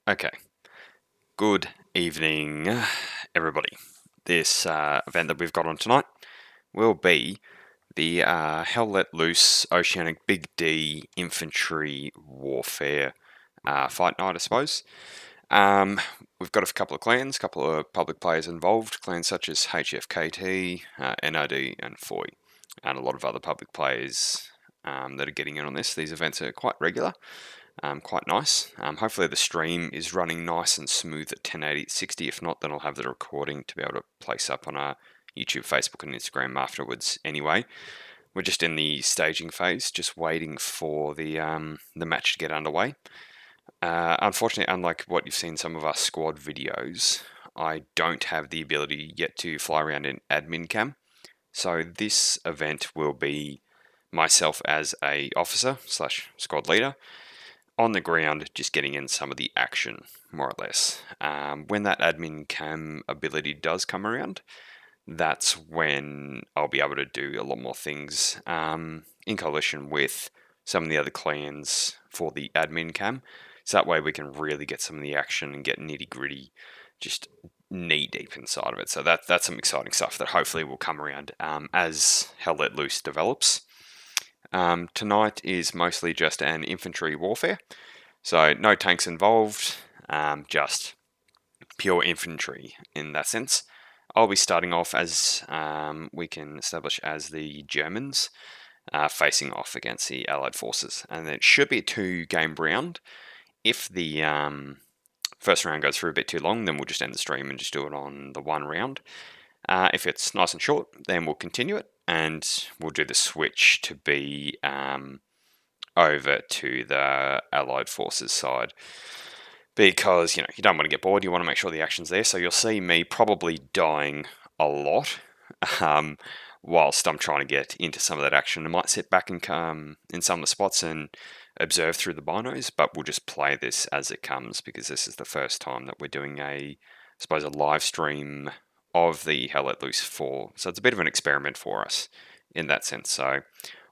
Okay, good evening, everybody. This event that we've got on tonight will be the Hell Let Loose Oceanic BigD Infantry Warfare fight night, I suppose. We've got a couple of clans, a couple of public players involved, clans such as HFKT, NOD, and FOI, and a lot of other public players that are getting in on this. These events are quite regular. Quite nice. Hopefully the stream is running nice and smooth at 1080 at 60. If not, then I'll have the recording to be able to place up on our YouTube, Facebook, and Instagram afterwards. Anyway, we're just in the staging phase, just waiting for the match to get underway. Unfortunately, unlike what you've seen some of our squad videos, I don't have the ability yet to fly around in admin cam. So this event will be myself as a officer slash squad leader on the ground, just getting in some of the action, more or less. When that admin cam ability does come around, that's when I'll be able to do a lot more things in coalition with some of the other clans for the admin cam. So that way we can really get some of the action and get nitty gritty, just knee deep inside of it. So that's some exciting stuff that hopefully will come around as Hell Let Loose develops. Tonight is mostly just an infantry warfare, so no tanks involved, just pure infantry in that sense. I'll be starting off as we can establish as the Germans facing off against the Allied forces, and it should be a 2-game round. If the first round goes through a bit too long, then we'll just end the stream and just do it on the 1 round. If it's nice and short, then we'll continue it, and we'll do the switch to be over to the Allied forces side. Because, you don't want to get bored, you want to make sure the action's there, so you'll see me probably dying a lot whilst I'm trying to get into some of that action. I might sit back and come in some of the spots and observe through the binos, but we'll just play this as it comes, because this is the first time that we're doing a live stream of the Hell Let Loose 4. So it's a bit of an experiment for us in that sense. So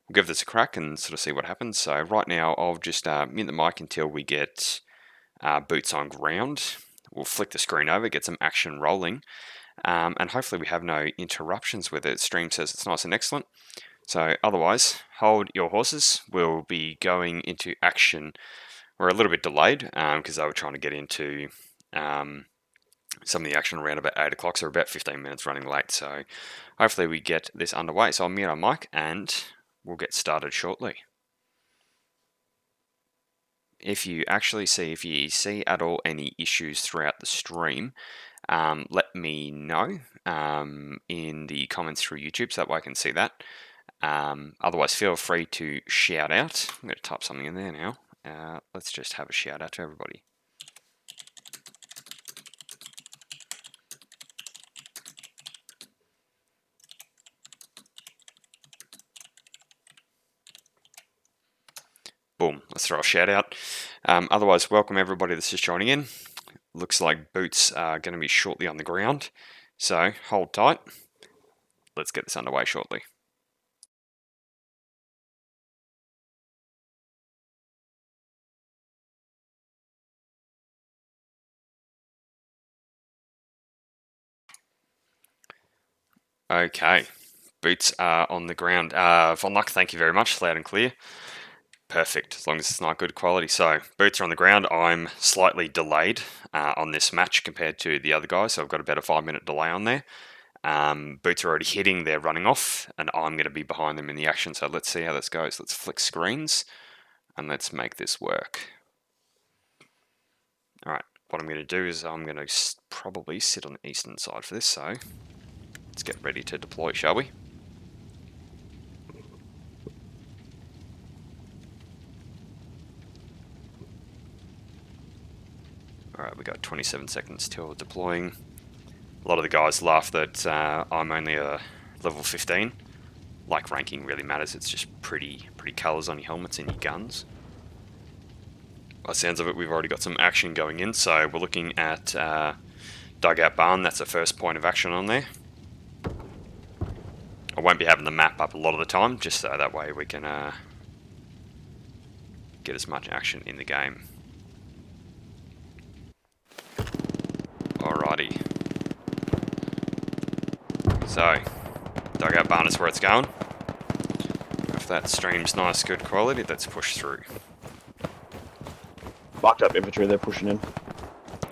we'll give this a crack and sort of see what happens. So right now I'll just mute the mic until we get boots on ground. We'll flick the screen over, get some action rolling, and hopefully we have no interruptions with it. Stream says it's nice and excellent. So otherwise, hold your horses. We'll be going into action. We're a little bit delayed because they were trying to get into some of the action around about 8 o'clock, so we're about 15 minutes running late. So hopefully we get this underway. So I'll mute our mic and we'll get started shortly. If you see at all any issues throughout the stream, let me know in the comments through YouTube, so that way I can see that. Otherwise, feel free to shout out. I'm going to type something in there now. Let's just have a shout out to everybody. Boom, let's throw a shout out. Otherwise, welcome everybody that's just joining in. Looks like boots are going to be shortly on the ground, so hold tight. Let's get this underway shortly. Okay, boots are on the ground. Von Luck, thank you very much, loud and clear. Perfect, as long as it's not good quality. So, boots are on the ground. I'm slightly delayed on this match compared to the other guys, so I've got about a 5-minute delay on there. Boots are already hitting, they're running off, and I'm going to be behind them in the action, so let's see how this goes. Let's flick screens, and let's make this work. Alright, what I'm going to do is I'm going to probably sit on the eastern side for this, so let's get ready to deploy, shall we? Alright, we got 27 seconds till deploying. A lot of the guys laugh that I'm only a level 15. Like ranking really matters, it's just pretty colours on your helmets and your guns. By the sounds of it, we've already got some action going in, so we're looking at Dugout Barn. That's the first point of action on there. I won't be having the map up a lot of the time, just so that way we can get as much action in the game. So, dugout barn is where it's going. If that stream's nice, good quality, let's push through. Marked up infantry, they're pushing in.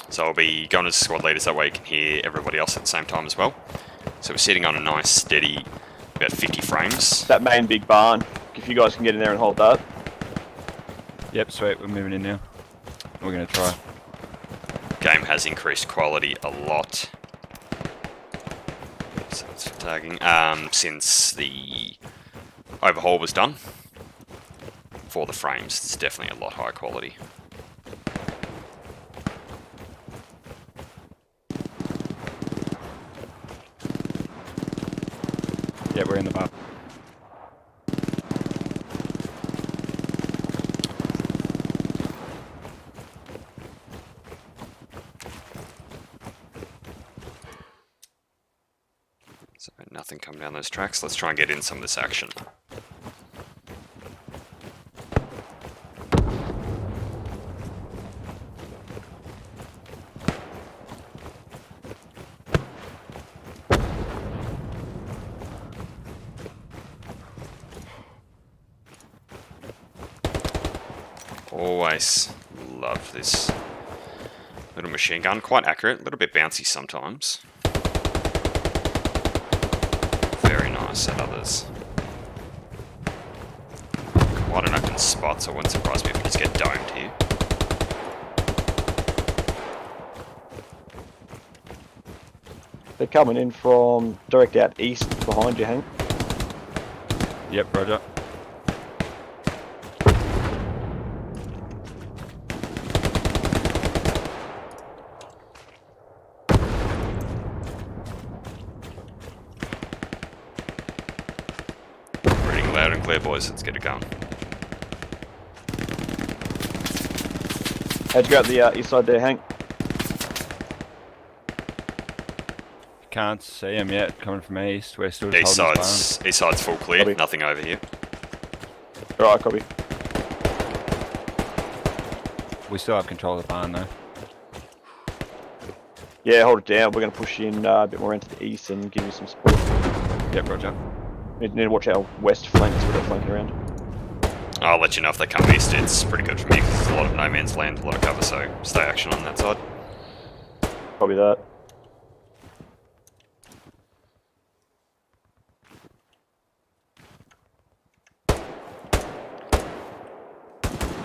So I'll be going as squad leaders, that way you can hear everybody else at the same time as well. So we're sitting on a nice, steady, about 50 frames. That main big barn, if you guys can get in there and hold that. Yep, sweet, we're moving in now. We're going to try. Game has increased quality a lot. So it's tagging. Since the overhaul was done. For the frames, it's definitely a lot higher quality. Yeah, we're in the bar. So nothing coming down those tracks. Let's try and get in some of this action. Always love this little machine gun. Quite accurate, a little bit bouncy sometimes. Very nice at others. Quite an open spot, so it wouldn't surprise me if we just get domed here. They're coming in from direct out east behind you, Hank. Yep, roger. Reading loud and clear, boys. Let's get it going. How'd you go out the east side there, Hank? Can't see him yet, coming from east. We're still East holding this side's full clear. Copy. Nothing over here. Alright, copy. barn. We still have control of the barn though. Yeah, hold it down. We're going to push in a bit more into the east and give you some support. Yep, roger. Need to watch our west flanks where they're flanking around. I'll let you know if they come east. It's pretty good for me because there's a lot of no man's land, a lot of cover, so stay action on that side. Copy that.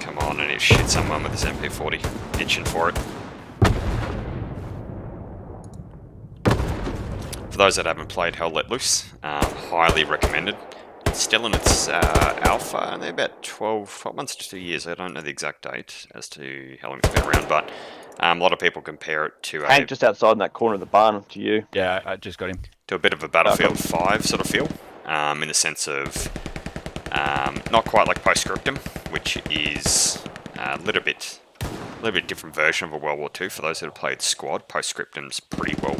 Come on, I need to shit someone with this MP40. Itching for it. For those that haven't played Hell Let Loose, highly recommended. It's still in its alpha, and they're about 12 months to 2 years. I don't know the exact date as to how long it's been around, but a lot of people compare it to Hank, just outside in that corner of the barn to you. Yeah, I just got him. to a bit of a Battlefield 5 sort of feel, in the sense of not quite like Postscriptum, which is a little bit different version of a World War II. For those that have played Squad, Postscriptum's pretty well.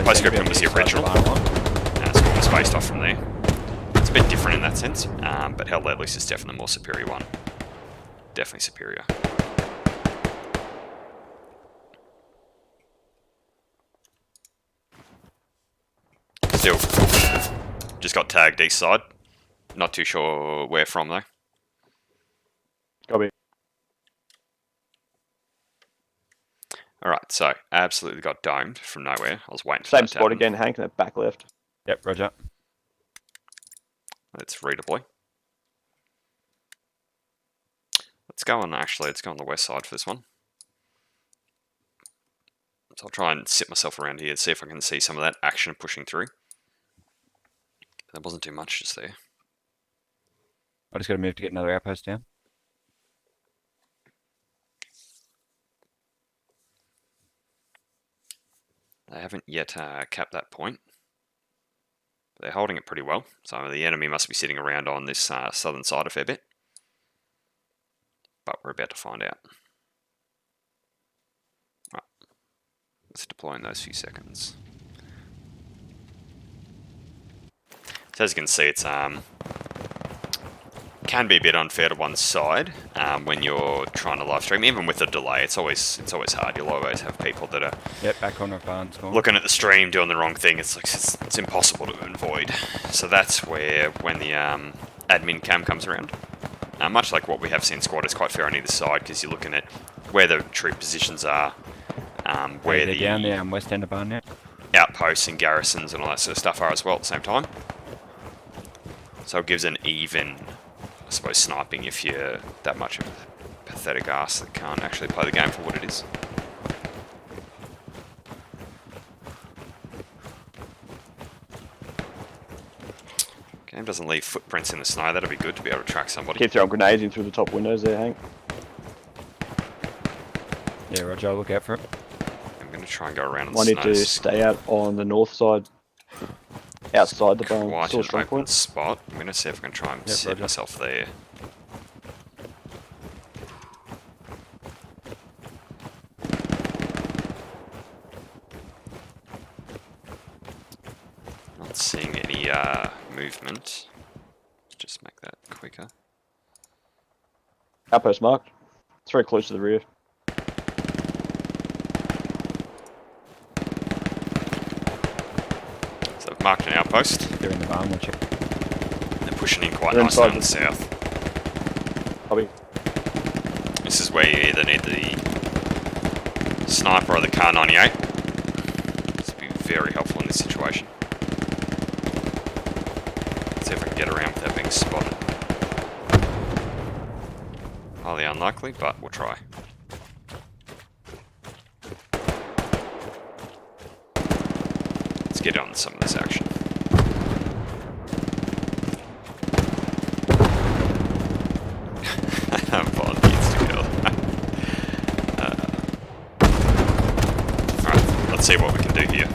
Postscriptum was the original. Squad was based off from there. It's a bit different in that sense, but Hell Let Loose is definitely the more superior one. Definitely superior. Still, just got tagged east side. Not too sure where from though. Copy. Alright, so absolutely got domed from nowhere. I was waiting for Same that to spot happen. again, Hank, in the back left. Yep, roger. Let's redeploy. Let's go on the west side for this one. So I'll try and sit myself around here, see if I can see some of that action pushing through. There wasn't too much just there. I just got to move to get another outpost down. They haven't yet capped that point. They're holding it pretty well, so the enemy must be sitting around on this southern side a fair bit. But we're about to find out. Right. Let's deploy in those few seconds. So as you can see, it's can be a bit unfair to one side when you're trying to live stream. Even with a delay, it's always hard. You'll always have people that are Yep, back corner of barn spawn. looking at the stream, doing the wrong thing. It's like it's impossible to avoid. So that's where when the admin cam comes around, much like what we have seen squad, is quite fair on either side because you're looking at where the troop positions are, where they're the down there, west end of barn now. outposts and garrisons and all that sort of stuff are as well at the same time. So it gives an even, I suppose, sniping if you're that much of a pathetic ass that can't actually play the game for what it is. Game doesn't leave footprints in the snow. That'd be good to be able to track somebody. Keep throwing grenades in through the top windows there, Hank. Yeah, roger, I'll look out for it. I'm going to try and go around on Might the need to stay out on the north side. Outside the barn. Quite Still a an strong open point. spot. I'm going to see if I can try and Yep, set roger. myself there. Not seeing any movement. Just make that quicker. Outpost marked. It's very close to the rear. So I've marked an outpost. They're in the barn, watch it. They're pushing in quite They're nicely inside on the south. Probably. This is where you either need the sniper or the Car 98. This would be very helpful in this situation. Let's see if I can get around without being spotted. Highly unlikely, but we'll try. Let's get on some of this action. Volunteers to kill. Alright, let's see what we can do here.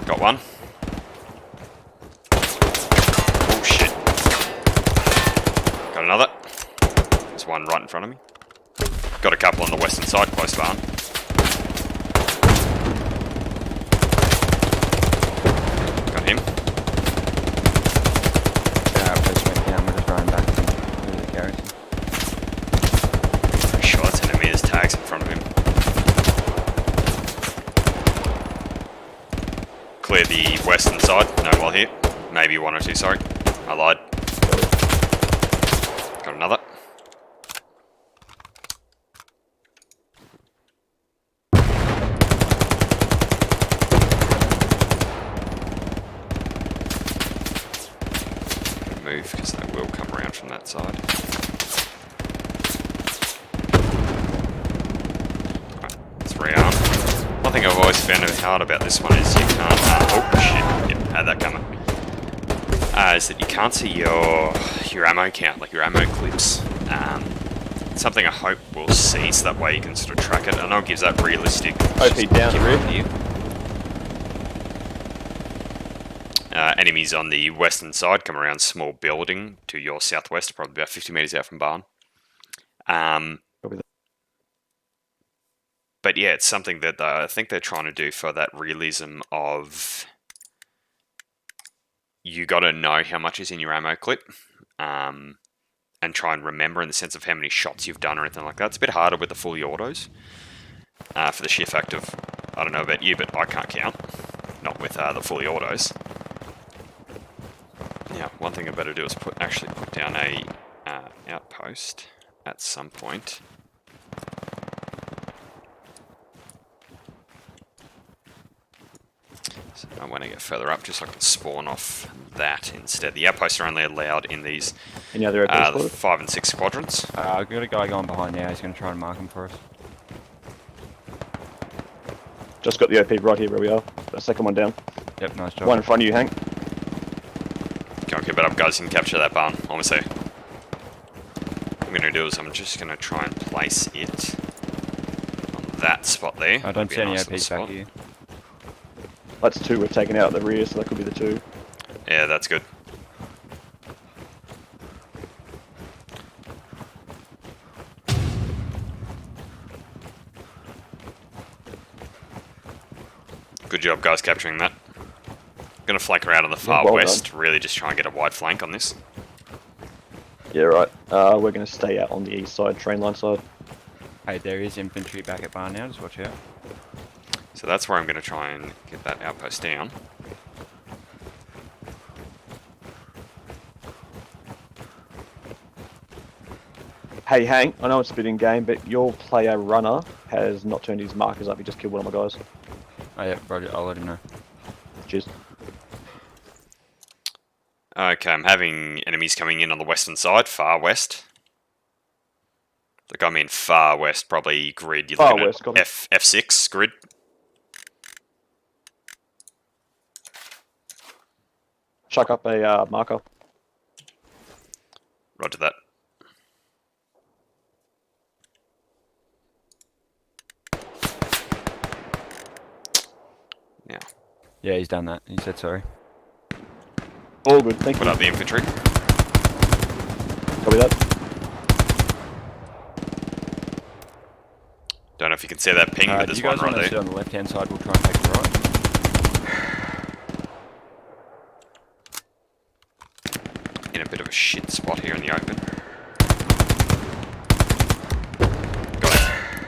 Got one. Oh shit. Got another. There's one right in front of me. Got a couple on the western side, close barn. Got him. Outpost went down, we're just running back to the garrison. Pretty sure that's an enemy. There's tags in front of him. Clear the western side. No wall here. Maybe one or two, sorry. I lied. Got another. Move, because they will come around from that side. Right, let's rearm. One thing I've always found hard about this one is you can't... oh shit, yep, had that coming. Is that you can't see your ammo count, like your ammo clips. Something I hope we'll see, so that way you can sort of track it. I know it gives that realistic... OP down the rear. view. Enemies on the western side come around small building to your southwest, probably about 50 metres out from barn. But yeah, it's something that I think they're trying to do for that realism of you got to know how much is in your ammo clip and try and remember in the sense of how many shots you've done or anything like that. It's a bit harder with the fully autos for the sheer fact of, I don't know about you, but I can't count, not with the fully autos. Now, one thing I better do is actually put down a outpost at some point. So I want to get further up just so I can spawn off that instead. The outposts are only allowed in these Any other outposts? 5 and 6 quadrants. I've got a guy going behind now, he's going to try and mark him for us. Just got the OP right here where we are. The second one down. Yep, nice job. One in front of you, Hank. Go keep it up, guys. You can capture that barn. Honestly, what I'm going to do is I'm just going to try and place it on that spot there. I don't That'd be see a any nice OPs little back spot. here. That's two we've taken out at the rear, so that could be the two. Yeah, that's good. Good job, guys, capturing that. Gonna flank around on the far well west. Really just try and get a wide flank on this. Yeah, right. We're going to stay out on the east side, train line side. Hey, there is infantry back at barn now, just watch out. So that's where I'm gonna try and get that outpost down. Hey, Hank, I know it's a bit in game, but your player runner has not turned his markers up. He just killed one of my guys. Oh yeah, roger, I'll let him know. Cheers. Okay, I'm having enemies coming in on the western side, far west. Like I mean far west, probably grid. You're Far looking west, at copy. F6 grid. Chuck up a marker. Roger that. Now, Yeah, he's done that. He said sorry. All good, thank put you. up the infantry. Copy that. Don't know if you can see that ping, but Do there's you guys one want right to sit there. on the left-hand side? We'll try and take the right. In a bit of a shit spot here in the open. Got it.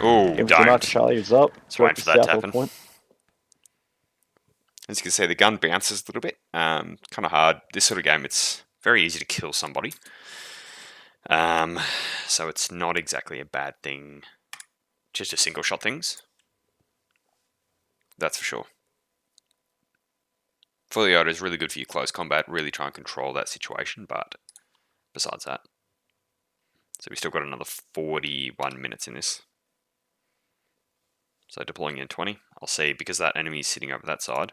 Ooh, Infantry marker don't. Charlie is up. Just waiting Direct for that to south of happen. point. As you can see, the gun bounces a little bit. Kind of hard. This sort of game, it's very easy to kill somebody. So it's not exactly a bad thing. Just to single shot things. That's for sure. Fully auto is really good for your close combat. Really try and control that situation. But besides that, so we still got another 41 minutes in this. So deploying in 20. I'll see, because that enemy is sitting over that side,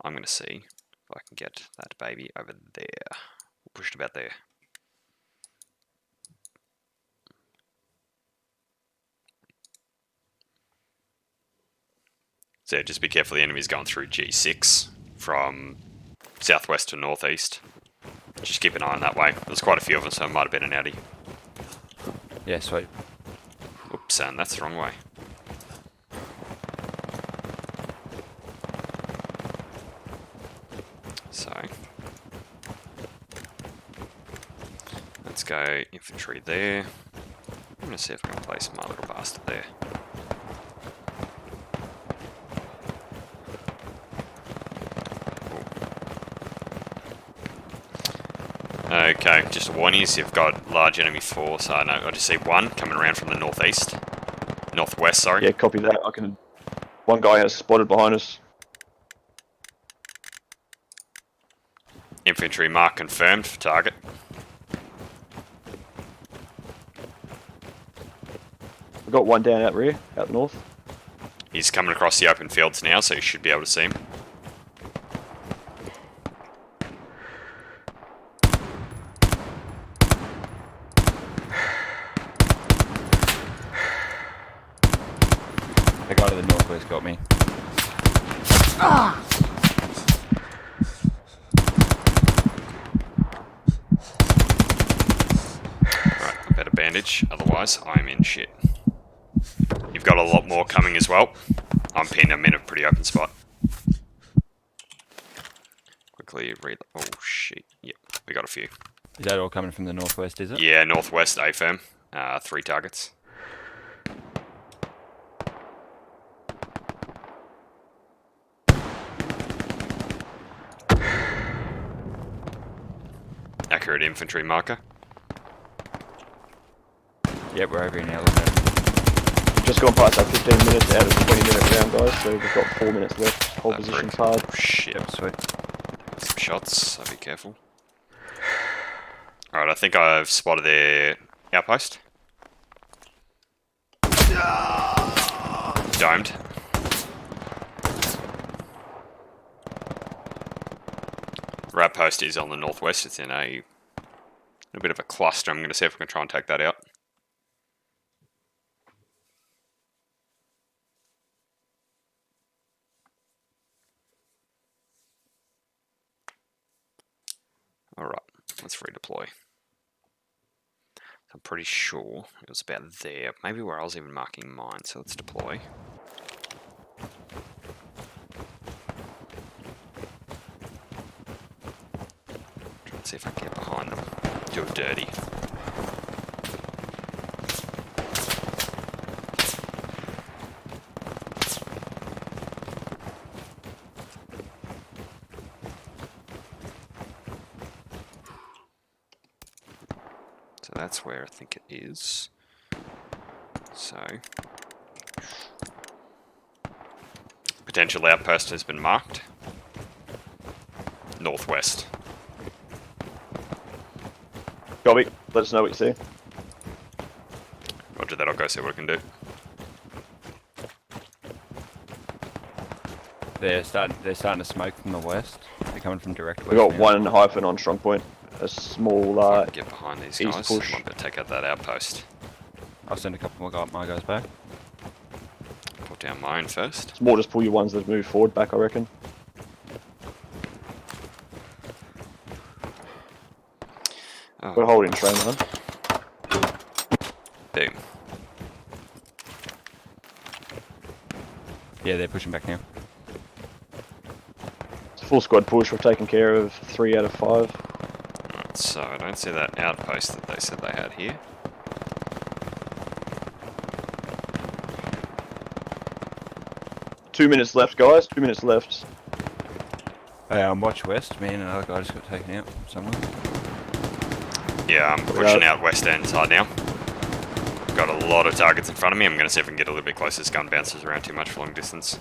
I'm going to see if I can get that baby over there. We'll push it about there. So just be careful, the enemy's going through G6 from southwest to northeast. Just keep an eye on that way. There's quite a few of them, so it might have been an Audi. Yeah, sweet. Oops, and that's the wrong way. So let's go infantry there. I'm going to see if I can place my little bastard there. Okay, just a warning is you've got large enemy force. No, I just see one coming around from the northwest, sorry. Yeah, copy that. One guy has spotted behind us. Infantry mark confirmed for target. We've got one down out rear, out north. He's coming across the open fields now, so you should be able to see him. The guy to the northwest got me. Right, I better bandage, otherwise I'm in shit. You've got a lot more coming as well. I'm pinned, I'm in a pretty open spot. Quickly read. Oh shit, yep, we got a few. Is that all coming from the northwest, is it? Yeah, northwest A firm. 3 targets. Accurate infantry marker. Yep, we're over here now. Look at it. Just gone past our 15 minutes out of 20-minute round, guys, so we've got 4 minutes left. Whole That position's brick. hard. Oh, shit. Yep, sweet. Some shots, so be careful. Alright, I think I've spotted their outpost. Domed. Their outpost is on the northwest. It's in a bit of a cluster. I'm going to see if I can try and take that out. Alright, let's redeploy. I'm pretty sure it was about there. Maybe where I was even marking mine. So let's deploy. Let's see if I can get behind them. Do it dirty. So that's where I think it is. So potential outpost has been marked. Northwest. Copy. Let us know what you see. Roger that, I'll go see what I can do. They're starting to smoke from the west. They're coming from direct west. We got now. one hyphen on strong point. A small Get behind these east guys. push. I'm going to take out that outpost. I'll send a couple more my guys back. Put down my own first. It's more just pull your ones that move forward back, I reckon. Oh, We're holding train line. boom. Yeah, they're pushing back now. It's a full squad push. We've taken care of 3 out of 5. Right, so I don't see that outpost that they said they had here. Two minutes left, guys. 2 minutes left. Watch west. Me and another guy just got taken out somewhere. Yeah, I'm pushing out west end side now. Got a lot of targets in front of me. I'm going to see if I can get a little bit closer. This gun bounces around too much for long distance.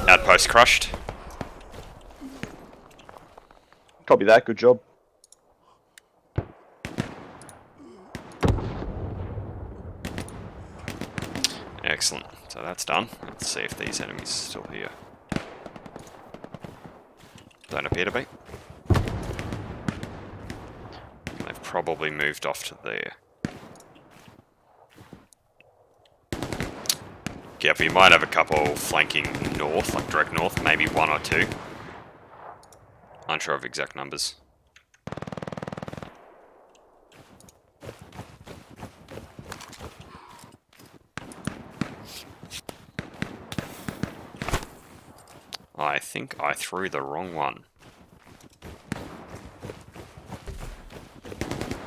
Outpost crushed. Copy that. Good job. Excellent. So that's done. Let's see if these enemies are still here. Don't appear to be. They've probably moved off to there. Yeah, but you might have a couple flanking north, like direct north, maybe 1 or 2. Unsure of exact numbers. I think I threw the wrong one.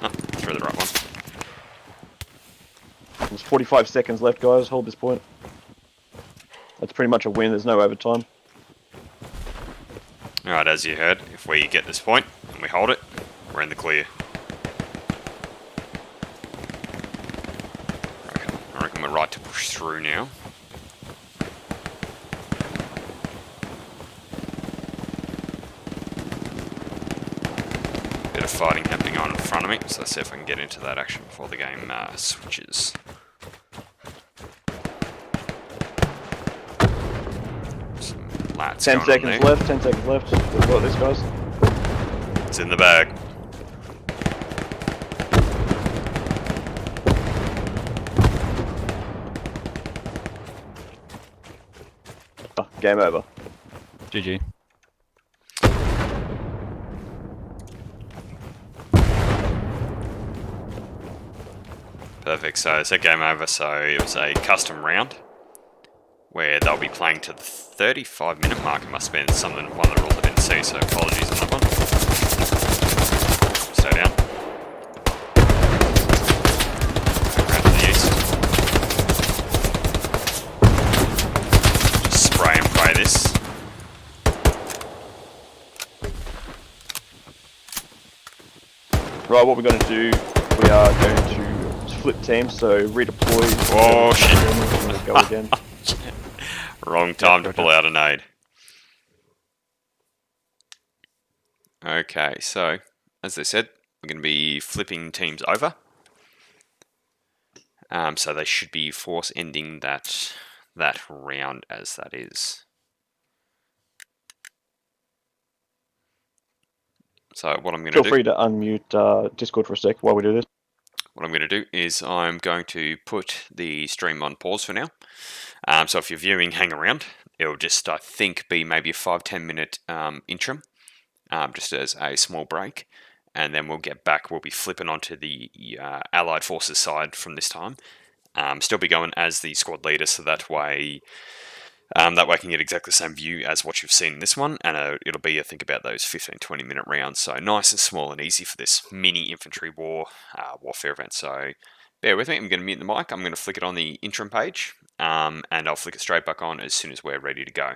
No, threw the right one. There's 45 seconds left, guys. Hold this point. That's pretty much a win. There's no overtime. Alright, as you heard, if we get this point and we hold it, we're in the clear. I reckon we're right to push through now. Bit of fighting happening on in front of me, so let's see if I can get into that action before the game switches. Some lats 10 going on seconds there. left. 10 seconds left. We've got this, guys. It's in the bag. Oh, game over. GG. Perfect, so it's a game over, so it was a custom round where they'll be playing to the 35-minute mark. It must have been one of the rules I didn't see, so apologies on that one. Stay down. Around to the east. Just spray and pray this. Right, what we're going to do, we are going to flip teams, so redeploy. Oh, shit. And go again. Wrong time to pull out a nade. Okay, so as I said, we're going to be flipping teams over. So they should be force ending that round as that is. So what I'm going to do... Feel free to unmute Discord for a sec while we do this. What I'm going to do is I'm going to put the stream on pause for now. So if you're viewing, hang around. It'll just, I think, be maybe a 5-10 minute interim, just as a small break. And then we'll get back. We'll be flipping onto the Allied Forces side from this time. Still be going as the squad leader, so that way I can get exactly the same view as what you've seen in this one, and it'll be, I think, about those 15-20 minute rounds, so nice and small and easy for this mini infantry warfare event. So bear with me, I'm going to mute the mic, I'm going to flick it on the interim page, and I'll flick it straight back on as soon as we're ready to go.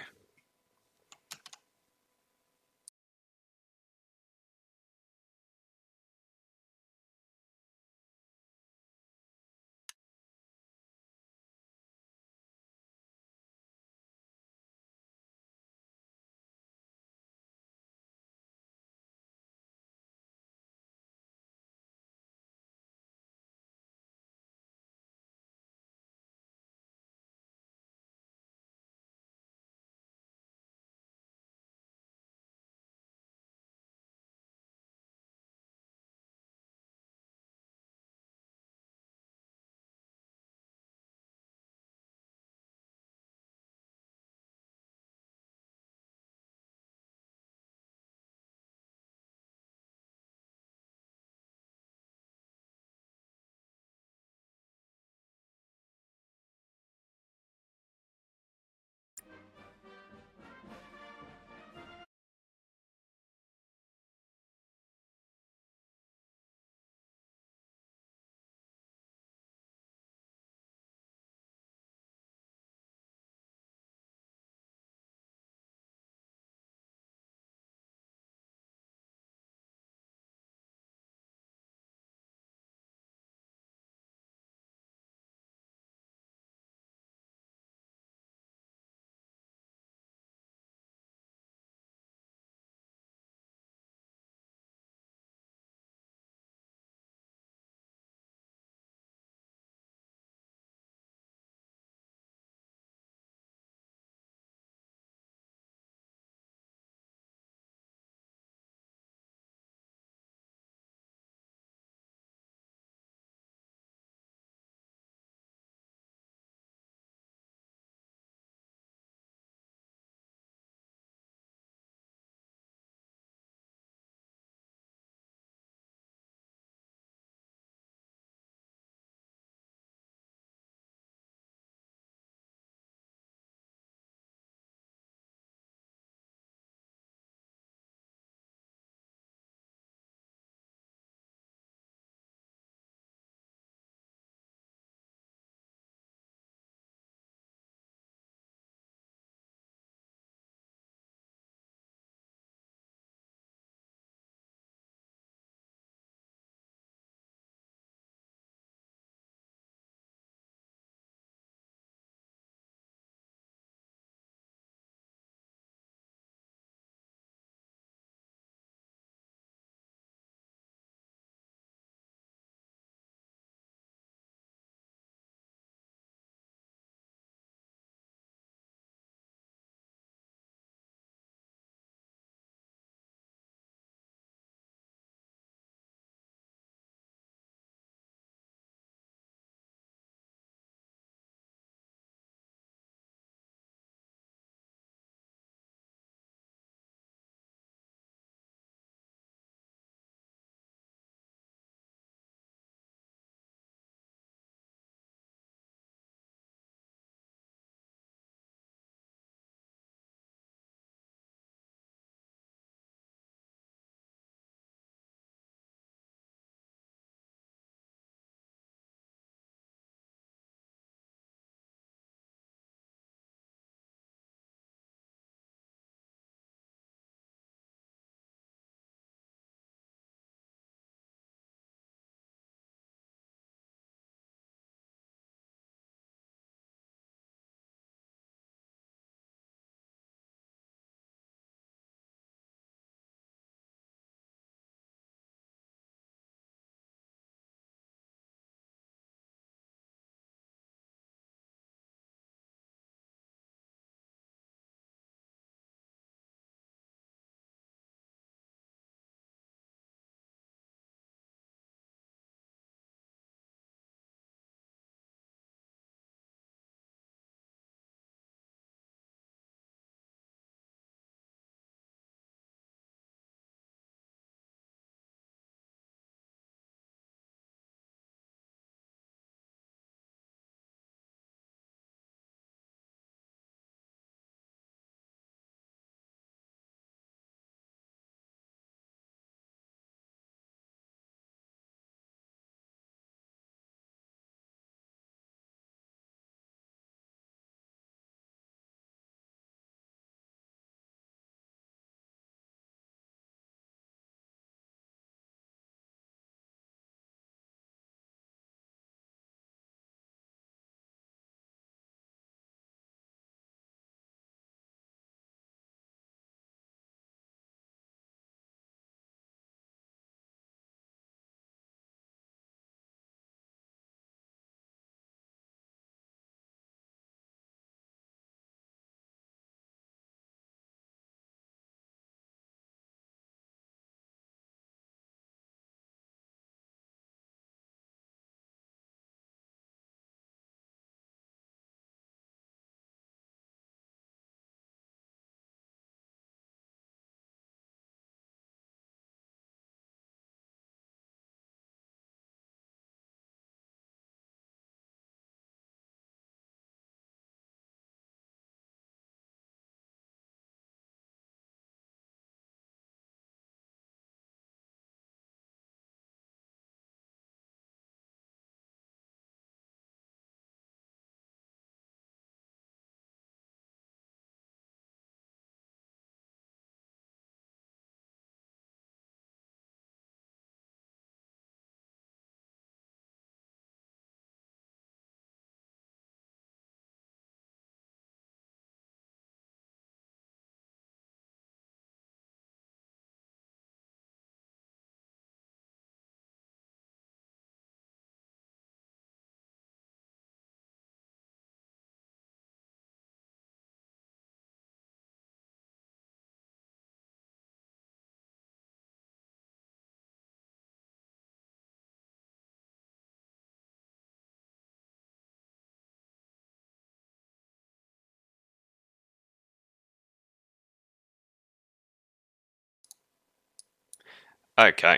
Okay,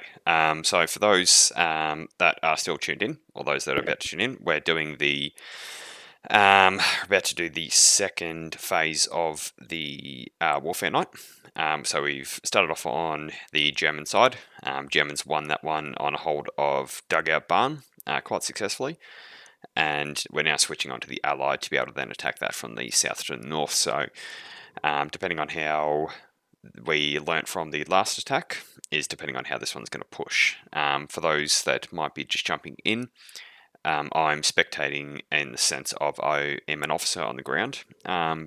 so for those that are still tuned in, or those that are about to tune in, we're doing about to do the second phase of the Warfare Night. So we've started off on the German side. Germans won that one on a hold of Dugout Barn quite successfully, and we're now switching on to the Allied to be able to then attack that from the south to the north. So depending on how we learnt from the last attack is depending on how this one's going to push. For those that might be just jumping in, I'm spectating in the sense of I am an officer on the ground,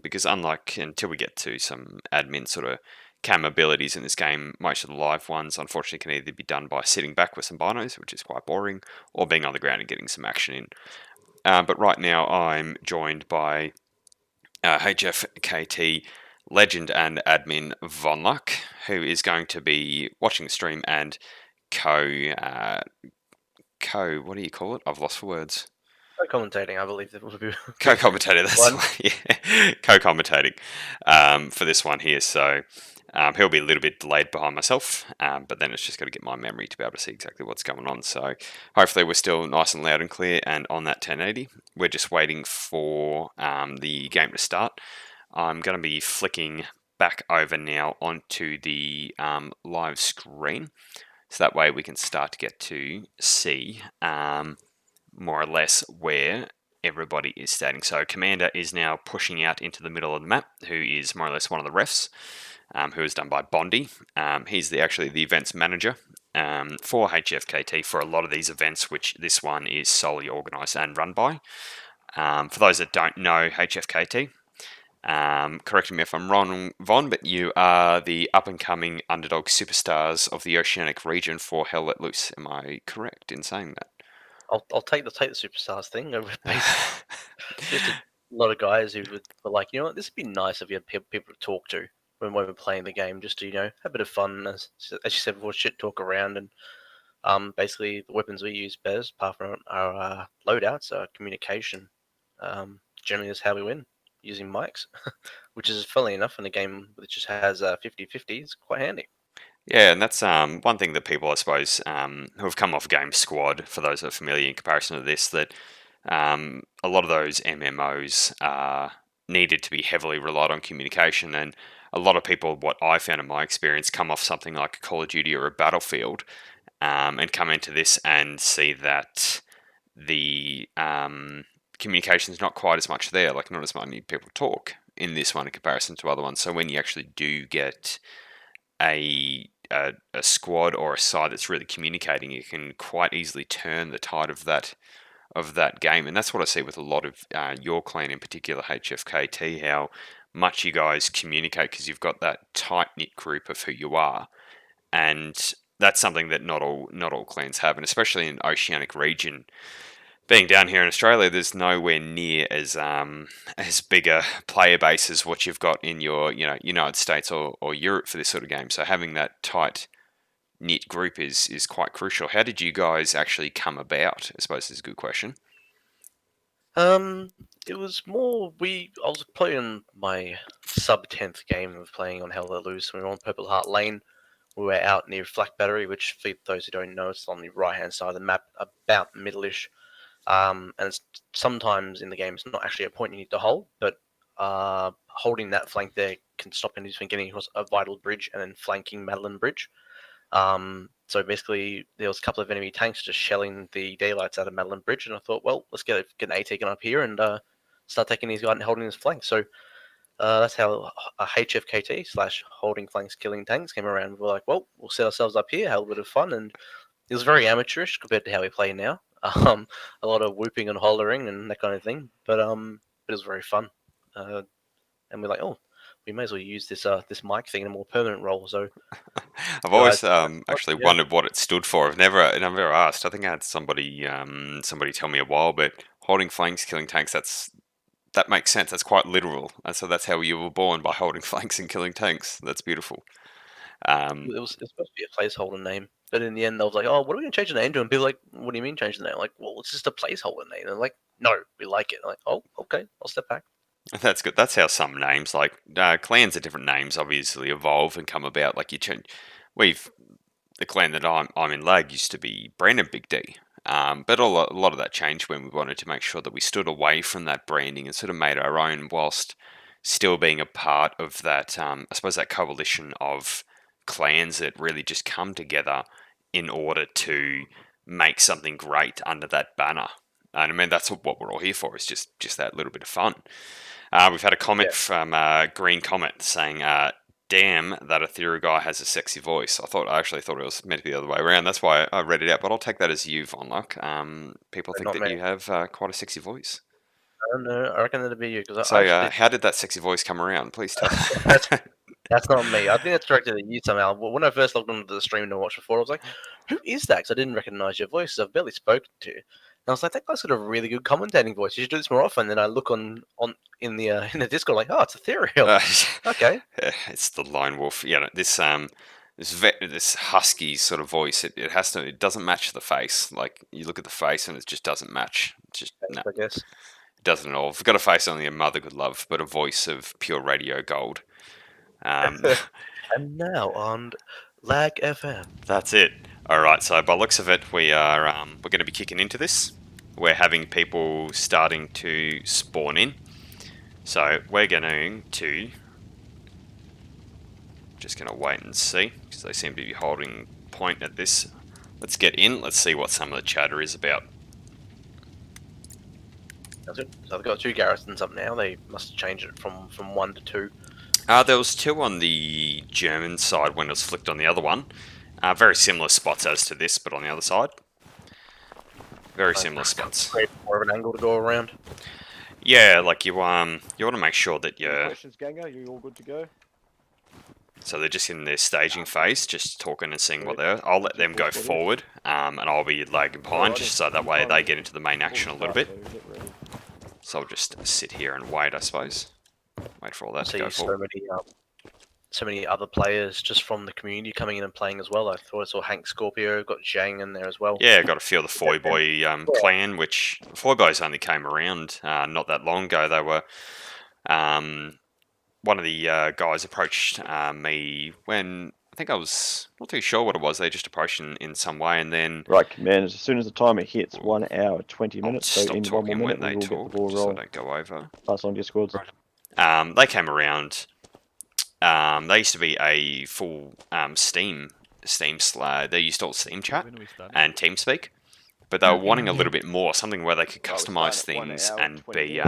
because unlike until we get to some admin sort of cam abilities in this game, most of the live ones unfortunately can either be done by sitting back with some binos, which is quite boring, or being on the ground and getting some action in. But right now I'm joined by HFKT legend and admin Von Luck, who is going to be watching the stream and what do you call it? I've lost for words. Co-commentating, I believe that would be Co-commentator, that's one. the one. Yeah. Co-commentating for this one here. So he'll be a little bit delayed behind myself, but then it's just got to get my memory to be able to see exactly what's going on. So hopefully we're still nice and loud and clear and on that 1080. We're just waiting for the game to start. I'm going to be flicking back over now onto the live screen. So that way we can start to get to see more or less where everybody is standing. So Commander is now pushing out into the middle of the map, who is more or less one of the refs, who is done by Bondi. He's actually the events manager for HFKT for a lot of these events, which this one is solely organised and run by. For those that don't know HFKT, correct me if I'm wrong, Von, but you are the up-and-coming underdog superstars of the Oceanic region for Hell Let Loose. Am I correct in saying that? I'll take the superstars thing. Just a lot of guys who were like, you know what, this would be nice if you had people to talk to when we're playing the game, just to have a bit of fun, as you said before, shit talk around, and basically the weapons we use best, apart from our loadouts, our communication. Generally, is how we win using mics, which is funnily enough in a game that just has 50-50 is quite handy. Yeah, and that's one thing that people, I suppose, who have come off Game Squad, for those that are familiar in comparison to this, that a lot of those MMOs needed to be heavily relied on communication, and a lot of people, what I found in my experience, come off something like a Call of Duty or a Battlefield, and come into this and see that the communication is not quite as much there, like not as many people talk in this one in comparison to other ones. So when you actually do get a squad or a side that's really communicating, it can quite easily turn the tide of that game, and that's what I see with a lot of your clan in particular, HFKT. How much you guys communicate because you've got that tight knit group of who you are, and that's something that not all clans have, and especially in Oceanic region. Being down here in Australia, there's nowhere near as big a player base as what you've got in your United States or Europe for this sort of game. So having that tight knit group is quite crucial. How did you guys actually come about? I suppose is a good question. It was more I was playing my sub-10th game of playing on Hell Let Loose. We were on Purple Heart Lane. We were out near Flak Battery, which for those who don't know, it's on the right-hand side of the map, about middle-ish. And sometimes in the game, it's not actually a point you need to hold, but holding that flank there can stop enemies from getting across a vital bridge and then flanking Madeline Bridge. So basically, there was a couple of enemy tanks just shelling the daylights out of Madeline Bridge, and I thought, well, let's get an A taken up here and start taking these guys and holding his flank. So that's how HFKT / holding flanks, killing tanks came around. We're like, well, we'll set ourselves up here, have a bit of fun, and it was very amateurish compared to how we play now. A lot of whooping and hollering and that kind of thing, but it was very fun. And we're like, oh, we may as well use this mic thing in a more permanent role. So I've always actually wondered what it stood for. I've never asked. I think I had somebody tell me a while, but holding flanks, killing tanks. That makes sense. That's quite literal. And so that's how you were born, by holding flanks and killing tanks. That's beautiful. It was supposed to be a placeholder name, but in the end, I was like, "Oh, what are we going to change the name to?" And people were like, "What do you mean change the name?" I'm like, well, it's just a placeholder name. And they're like, "No, we like it." I'm like, "Oh, okay, I'll step back." That's good. That's how some names, like clans, of different names, obviously evolve and come about. Like we've the clan that I'm in lag used to be Brandon BigD. But a lot of that changed when we wanted to make sure that we stood away from that branding and sort of made our own, whilst still being a part of that, I suppose, that coalition of clans that really just come together in order to make something great under that banner. And I mean, that's what we're all here for, is just that little bit of fun. We've had a comment from Green Comet saying, damn, that Ethereal guy has a sexy voice. I actually thought it was meant to be the other way around. That's why I read it out, but I'll take that as you, Von Luck. People think that you have quite a sexy voice. I don't know. I reckon that'd be you. Cause So, how did that sexy voice come around? Please tell. That's not me. I think that's directed at you somehow. When I first logged onto the stream to watch before, I was like, who is that? Because I didn't recognize your voice. I've barely spoken to you. And I was like, that guy's got a really good commentating voice. You should do this more often. Then I look in the Discord, like, oh, it's Ethereal. Okay. It's the lone wolf. Yeah, this husky sort of voice. It doesn't match the face. Like, you look at the face and it just doesn't match. It's just no, I guess it doesn't at all. If you've got a face only a mother could love, but a voice of pure radio gold. And now on Lag FM. That's it. All right. So by looks of it, we're going to be kicking into this. We're having people starting to spawn in. So we're going to just going to wait and see, because they seem to be holding point at this. Let's get in. Let's see what some of the chatter is about. That's it. So they've got 2 garrisons up now. They must change it from 1 to 2. There was 2 on the German side when it was flicked on the other one. Very similar spots as to this, but on the other side. Very similar spots. Create more of an angle to go around. Yeah, like you want to make sure that you're... Questions, Ganga? You all good to go? So they're just in their staging phase, just talking and seeing what they're... I'll let them go forward, and I'll be lagging behind, just so that way they get into the main action a little bit. So I'll just sit here and wait, I suppose. Wait for all that to go forward. So many other players just from the community coming in and playing as well. I thought I saw Hank Scorpio, got Zhang in there as well. Yeah, got a few of the Foy Boy clan, which Foy Boys only came around not that long ago. They were... one of the guys approached me when... I think I was not too sure what it was. They just approached in some way, and then... Right, command. As soon as the timer hits 1 hour 20 minutes, so stop in 1 talking more when minute, they we will talk, get the ball just so I roll. don't go over. Pass on to your squads. Right. They came around. They used to be a full Steam they used all Steam chat and TeamSpeak, but they were wanting a little bit more, something where they could customize things and be.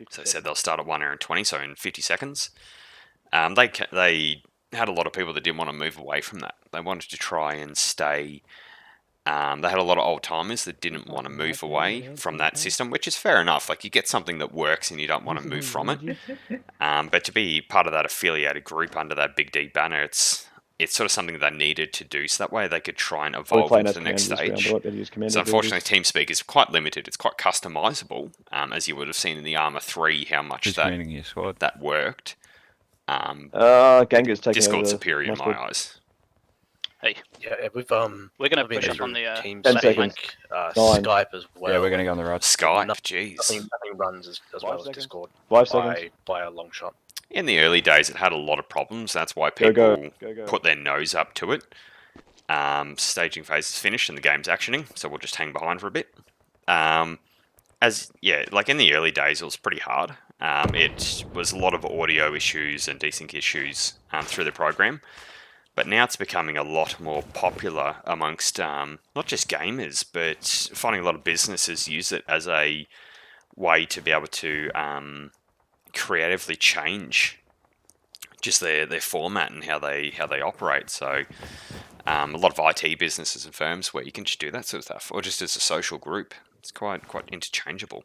So they said they'll start at 1 hour and 20, so in 50 seconds. They had a lot of people that didn't want to move away from that. They wanted to try and stay. They had a lot of old timers that didn't want to move away from that system, which is fair enough. Like, you get something that works and you don't want to move from it. But to be part of that affiliated group under that BigD banner, it's sort of something they needed to do, so that way they could try and evolve into the next stage. So unfortunately, TeamSpeak is quite limited. It's quite customizable, as you would have seen in the Arma 3, how much that worked. Ganga's taking Discord over superior in my eyes. Hey, Yeah, we're gonna push up on the Teams, 10 seconds. Skype as well. Yeah, we're gonna go on the road. Skype, Nothing jeez. runs as well as seconds. Discord 5 seconds. by a long shot. In the early days, it had a lot of problems. That's why Go, people go. put their nose up to it. Staging phase is finished and the game's actioning, so we'll just hang behind for a bit. Like in the early days, it was pretty hard. It was a lot of audio issues and desync issues through the program. But now it's becoming a lot more popular amongst not just gamers, but finding a lot of businesses use it as a way to be able to creatively change just their format and how they operate. So a lot of IT businesses and firms where you can just do that sort of stuff, or just as a social group. It's quite interchangeable.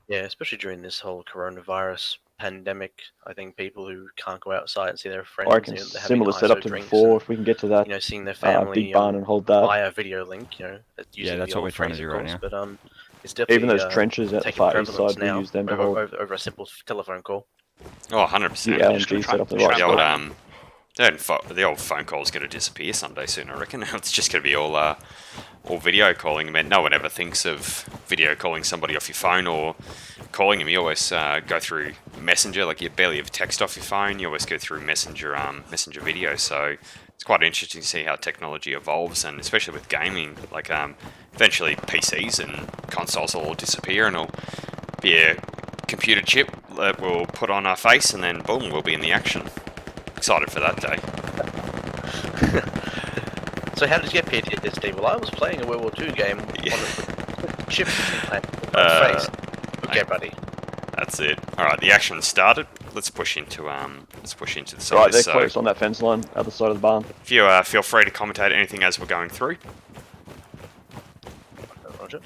Yeah, especially during this whole coronavirus pandemic, I think people who can't go outside and see their friends, I reckon similar setup to before. If we can get to that, seeing their family, big barn and hold that. via video link, Yeah, that's what we're trying to do right now. But it's definitely Even those trenches at the taking far east prevalence side, we now use them to hold. over a simple telephone call. Oh, 100%. The LNG setup. The old phone call's going to disappear someday soon, I reckon. It's just going to be all video calling. I mean, no one ever thinks of video calling somebody off your phone or calling them. You always go through Messenger. Like, you barely have text off your phone. You always go through Messenger video. So it's quite interesting to see how technology evolves, and especially with gaming. Like, eventually PCs and consoles will all disappear, and it'll be a computer chip that we'll put on our face, and then boom, we'll be in the action. Excited for that day. So how did you get PTSD? Well, I was playing a World War II game on a chip face. Okay, buddy. That's it. All right, the action started. Let's push into the side. Right, they're close on that fence line, other side of the barn. If you feel free to commentate anything as we're going through. Roger.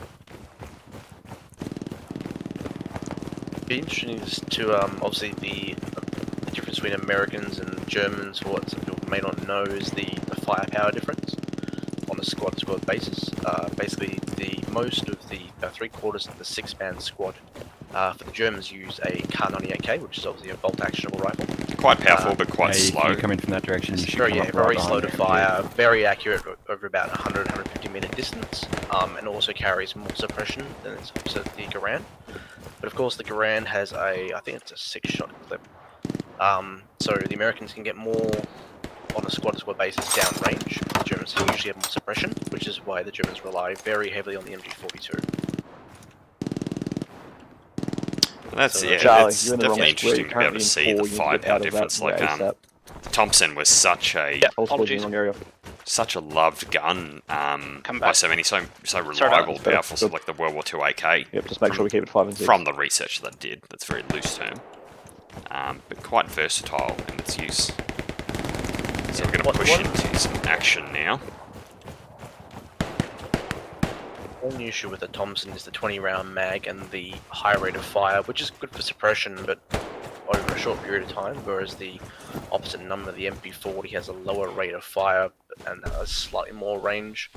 Be interesting to obviously the difference between Americans and Germans. For what some people may not know is the firepower difference on a squad basis. Basically, most of the 3/4 of the 6-man squad for the Germans use a Kar 98K, which is obviously a bolt actionable rifle. Quite powerful, but quite If slow. you come in from that direction, you should Very, come up very right slow to behind fire, very accurate over about 100-150 meter distance, and also carries more suppression than its opposite, the Garand. But of course, the Garand has I think it's a 6-shot clip. So the Americans can get more on a squad-to-squad basis downrange. The Germans usually have more suppression, which is why the Germans rely very heavily on the MG42. That's So, yeah. Charlie, It's you're in the wrong definitely square. interesting You're to be able to see the currently in 4, you need to get firepower out of that difference. Like ASAP. Thompson was such a Also in the Apologies. wrong area. such a loved gun. Come By back. so many, so about reliable, that. powerful, so Good. like the World War II AK. Yep, just make sure we keep it 5 and 6. From the research that I did, that's a very loose term, but quite versatile in its use. So we're going to push into some action now. One issue with the Thompson is the 20-round mag and the high rate of fire, which is good for suppression, but over a short period of time, whereas the opposite number, the MP40, has a lower rate of fire and a slightly more range.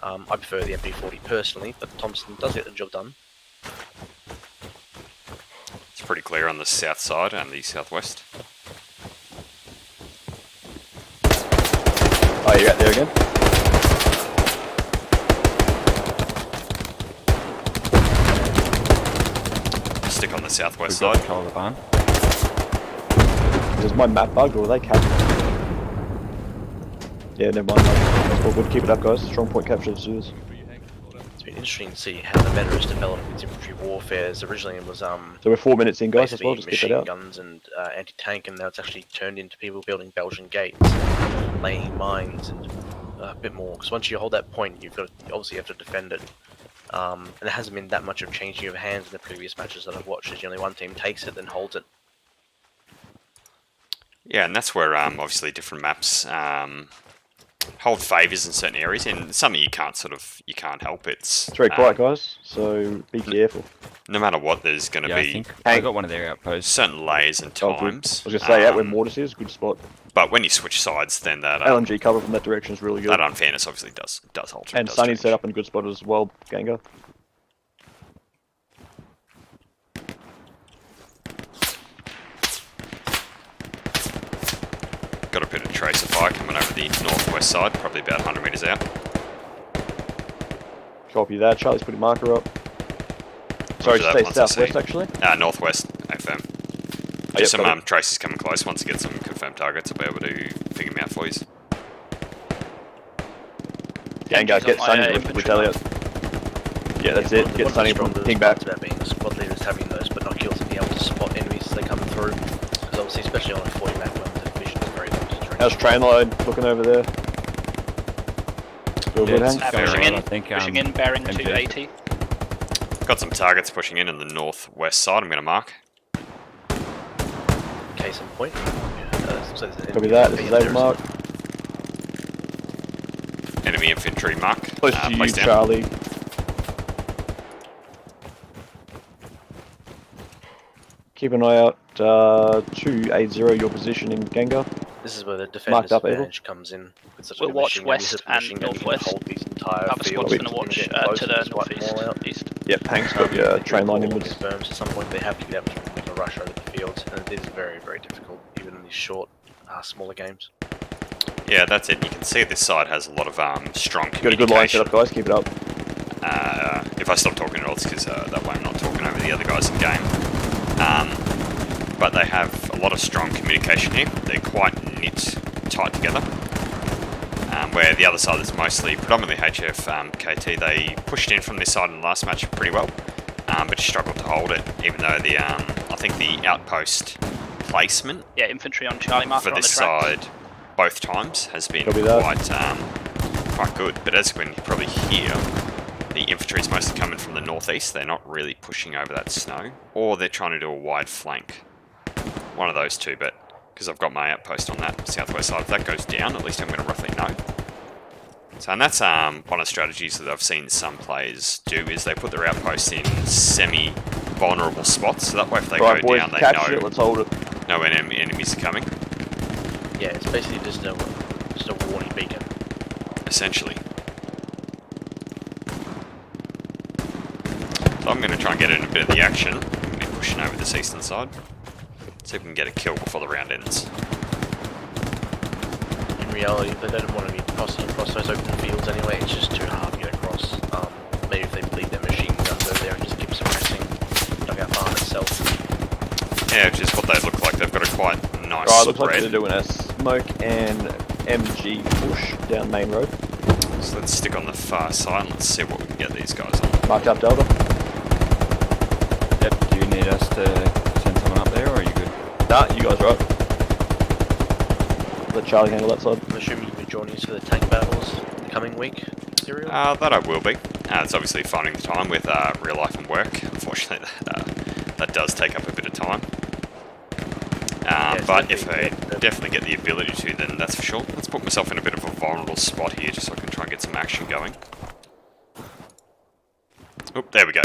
I prefer the MP40 personally, but the Thompson does get the job done. It's pretty clear on the south side and the southwest. Oh, you're out there again? Stick on the southwest We've got side. control of the barn. Is my map bugged or are they captured? Yeah, never mind. That's all good. Keep it up, guys. Strong point capture as soon as. It's been interesting to see how the meta has developed its infantry warfare. Originally it was So we're 4 minutes in, guys, as well. basically Just get that machine out. guns and anti-tank, and now it's actually turned into people building Belgian gates, laying mines, and a bit more. Because once you hold that point, you obviously have to defend it. And there hasn't been that much of changing of hands in the previous matches that I've watched. There's generally one team takes it, then holds it. Yeah, and that's where obviously different maps hold favours in certain areas, and something you can't help. It's It's very quiet, guys, so be careful. no matter what, there's going to Yeah, I be think Hey. I got one of their outposts. certain layers and Oh, good. times. I was going to say, out where Mortis is, good spot. But when you switch sides, then that LMG cover from that direction is really good. that unfairness obviously does alter. And does Sunny's change. set up in a good spot as well, Ganga. Got a bit of tracer fire coming over the northwest side, probably about 100 metres out. Copy that. Charlie's putting marker up. Sorry, Roger that, stay once I southwest see. actually. Northwest, affirm. Oh, Just yep, got some tracers coming close. Once I get some confirmed targets, I'll be able to figure them out for you. Ganga, He's get on my, Sunny with infantry Elliot. Yeah, that's it. Get Sunny from ping back. About being squad leaders having those binoculars and being able to spot enemies as they come through. Because obviously, especially on a 40 map when the vision is very limited. How's train line looking over there? Still good, it's Hank? fair Pushing right, in, I think, pushing in, bearing MG. 280. Got some targets pushing in the northwest side. I'm going to mark. Case in point. So Copy that. This is over mark. Enemy infantry mark. Close to you, placed down. Charlie. Keep an eye out. 280 your position in Ganga. This is where the defender's up, Abel. advantage comes in. With such a We'll watch machine gun, west with a and machine gun, you can northwest. hold these entire Other fields. squad's going to watch to the northeast, east. Yep, Hank's got your train line inwards. Firms at some point they have to be able to rush over the fields, and it is very, very difficult, even in these short, smaller games. Yeah, that's it. You can see this side has a lot of strong Got a communication. good line set up, guys. Keep it up. If I stop talking at all, it's because that way I'm not talking over the other guys in game. But they have a lot of strong communication here. They're quite knit tight together. where the other side is mostly predominantly HF KT. They pushed in from this side in the last match pretty well, but just struggled to hold it, even though the I think the outpost placement infantry on Charlie marker for on the this tracks. side both times has been Copy that. quite good. But as you can probably hear, the infantry is mostly coming from the northeast. They're not really pushing over that snow, or they're trying to do a wide flank. One of those two, but because I've got my outpost on that southwest side, if that goes down, at least I'm going to roughly know. So, and that's one of the strategies that I've seen some players do, is they put their outposts in semi-vulnerable spots, so that way if they Right, go boys, down, they catch know it. Let's hold it. no enemies are coming, Yeah, it's basically just a warning beacon. essentially. So I'm going to try and get in a bit of the action. I'm going to be pushing over this eastern side. See if we can get a kill before the round ends. In reality, they don't want to be crossing across those open fields anyway. It's just too hard to get across. Maybe if they bleed their machine guns over there and just keep suppressing dugout farm itself. Yeah, which is what they look like. They've got a quite nice Right, looks like spread. they're doing a smoke and MG push down main road. So let's stick on the far side and let's see what we can get these guys on. Marked up Delta. Yep, do you need us to send someone up there, or are you good? Nah, you guys are up. Let Charlie handle that side. I'm assuming you'll be joining us for the tank battles the coming week, Ethereal? That I will be. It's obviously finding the time with real life and work. Unfortunately, that does take up a bit of time. But if I definitely get the ability to, then that's for sure. Let's put myself in a bit of a vulnerable spot here, just so I can try and get some action going. Oh, there we go.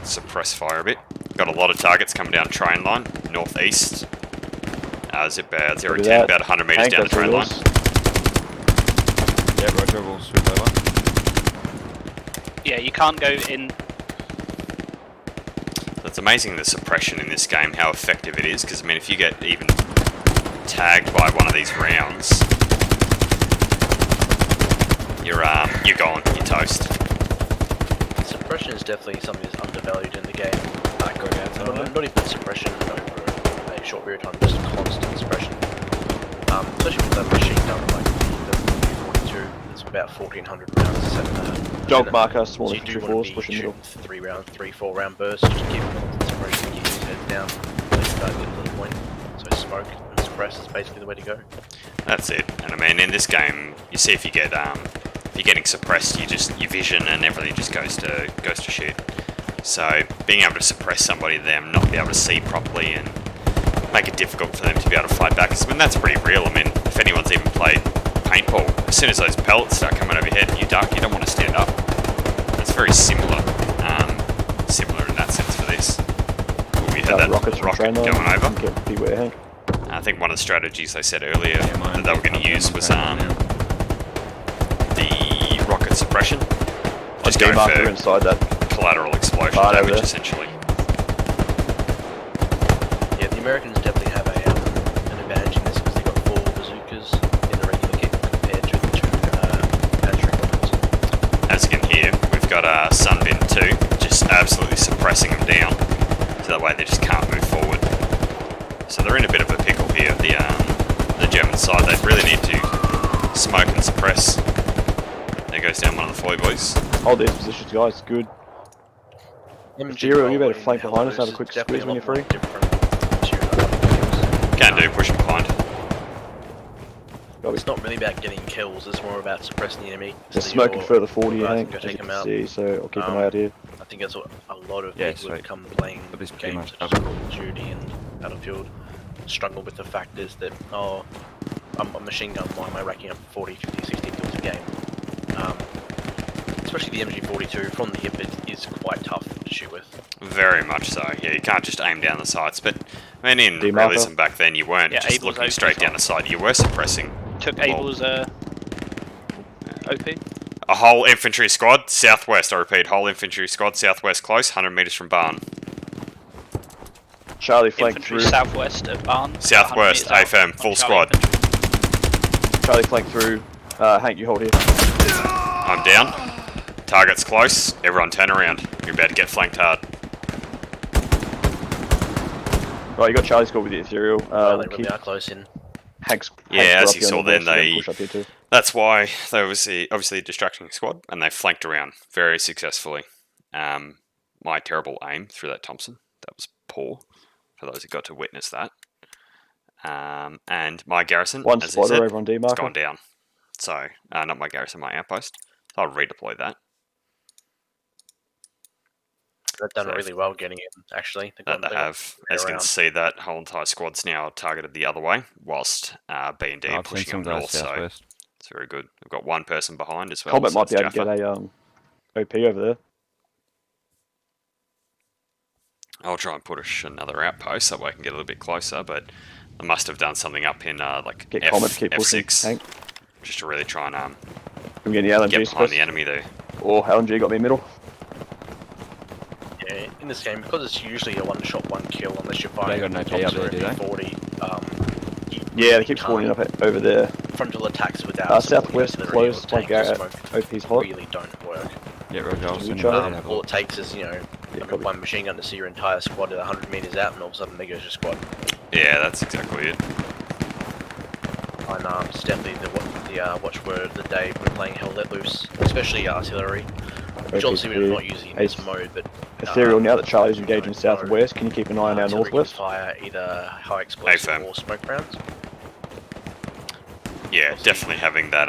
Suppress fire a bit. Got a lot of targets coming down train line, northeast. Zip about 0-10, about 100 metres down the train line. Yeah, roger, we'll swoop over. Yeah, you can't go in. It's amazing the suppression in this game, how effective it is, because I mean if you get even tagged by one of these rounds, you're gone, you're toast. Suppression is definitely something that's undervalued in the game. Not even suppression over a short period of time, just constant suppression. Especially with that machine gun like the 42, it's about 1400 rounds. Dog marker, small so you infantry do want force, to be pushing middle. shooting 3-4 round bursts, just to keep constant suppression and keep his head down until you start getting to the point. So smoke and suppress is basically the way to go. That's it. And I mean in this game, you see if you get if you're getting suppressed, your vision and everything just goes to shit. So being able to suppress somebody, them not be able to see properly, and make it difficult for them to be able to fight back. I mean that's pretty real. I mean if anyone's even played paintball, as soon as those pellets start coming over your head and you duck, you don't want to stand up. It's very similar, similar in that sense for this. We had that rocket going over. Beware, Hank. I think one of the strategies they said earlier that they were going to use was the rocket suppression. Just go for inside that collateral explosion damage, essentially. Yeah, the Americans definitely have an advantage in this because they've got 4 bazookas in the regular kit compared to the 2 Patrick weapons. As you can hear, we've got Sunbin 2 just absolutely suppressing them down, so that way they just can't move forward. So they're in a bit of a pickle here. The German side, they really need to smoke and suppress. There goes down one of the Foy boys. Hold these positions, guys. Good. Ethereal, you better flank behind us and have a quick squeeze when you're free. Can do, pushing behind. It's not really about getting kills, it's more about suppressing the enemy. They're smoking further forward here, Hank, go as you take them can out. see, so I'll keep an eye out here. I think that's what a lot of Yeah, people who come playing This games game such as Call of Duty and Battlefield struggle with the fact is that, oh, I'm a machine gun, why am I racking up 40, 50, 60 kills a game? Especially the MG42 from the hip is quite tough to shoot with. Very much so. Yeah, you can't just aim down the sights. But I mean, in D-marker. realism back then, you weren't just Abel's looking OP straight as well. down the side. You were suppressing. Took Well, Abel's OP. a whole infantry squad, southwest. I repeat, whole infantry squad, southwest, close, 100 metres from barn. Charlie flank Infantry through. southwest of barn. Southwest, 100 meters out AFM, on full Charlie squad. infantry. Charlie flank through. Hank, you hold here. I'm down. Target's close. Everyone turn around. You're about to get flanked hard. Right, you got Charlie squad with the Ethereal. They We'll really are close in. Hank's Yeah, Hank's as got you up saw here on the then, west, so they- push up here too. That's why they was obviously a distracting squad, and they flanked around very successfully. My terrible aim through that Thompson, that was poor, for those who got to witness that. And my garrison, One as I spotter said, over on D it's marker. gone down. So, not my garrison, my outpost. So I'll redeploy that. They've done So really well getting in, actually. They've That got- they got have, as you can around. see, that whole entire squad's now targeted the other way, whilst B&D are I've seen pushing some up guys north. So southwest. it's very good. We've got one person behind as well. Combat so might be it's able to get Jaffa. a OP over there. I'll try and push another outpost that way I can get a little bit closer, but I must have done something up in like Get Comet to keep pushing. F6 Hank, just to really try and can we get any LMG get behind space? the enemy there. Oh, LMG got me in middle. Yeah, in this game, because it's usually a one-shot, one-kill, unless you're firing got no from P up tops there, or do they? 40, you Yeah, they keep can't spawning up over there. frontal attacks without Southwest supporting artillery or close, my tanks or Garrett. smoke OP's hot. really don't work. Yeah, Roger, I'll Should we send try you it? that, have a All look. it takes is, Yeah, I mean, copy. one machine gun to see your entire squad at 100 meters out, and all of a sudden there goes your squad. Yeah, that's exactly it. And it's definitely the watchword of the day when we're playing Hell Let Loose, especially artillery. Which obviously we're not using in this mode, but Ethereal, now that Charlie's you engaging don't know, southwest, can you keep an eye on our artillery can northwest? fire either high explosive firm. or smoke rounds. Yeah, definitely having that